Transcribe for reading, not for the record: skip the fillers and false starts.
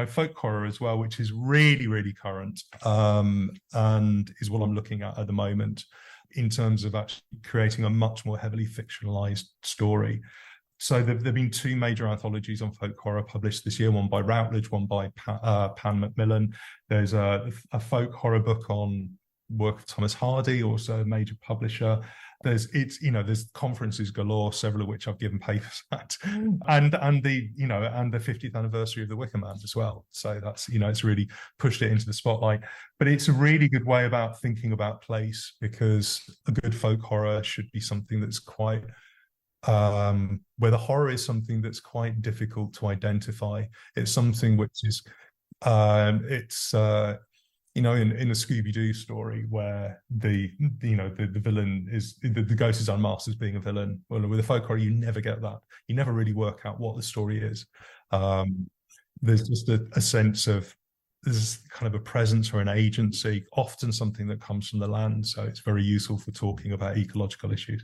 folk horror as well, which is really, really current, and is what I'm looking at the moment in terms of actually creating a much more heavily fictionalized story. So there've been two major anthologies on folk horror published this year, one by Routledge, one by Pan Macmillan. There's a folk horror book on work of Thomas Hardy, also a major publisher. There's conferences galore, several of which I've given papers at, and the 50th anniversary of the Wicker Man as well. So that's, it's really pushed it into the spotlight. But it's a really good way about thinking about place, because a good folk horror should be something that's quite where the horror is something that's quite difficult to identify. It's something which is in a Scooby-Doo story where the villain is the ghost is unmasked as being a villain. Well, with a folk horror, you never get that. You never really work out what the story is. There's just a sense of there's kind of a presence or an agency, often something that comes from the land. So it's very useful for talking about ecological issues.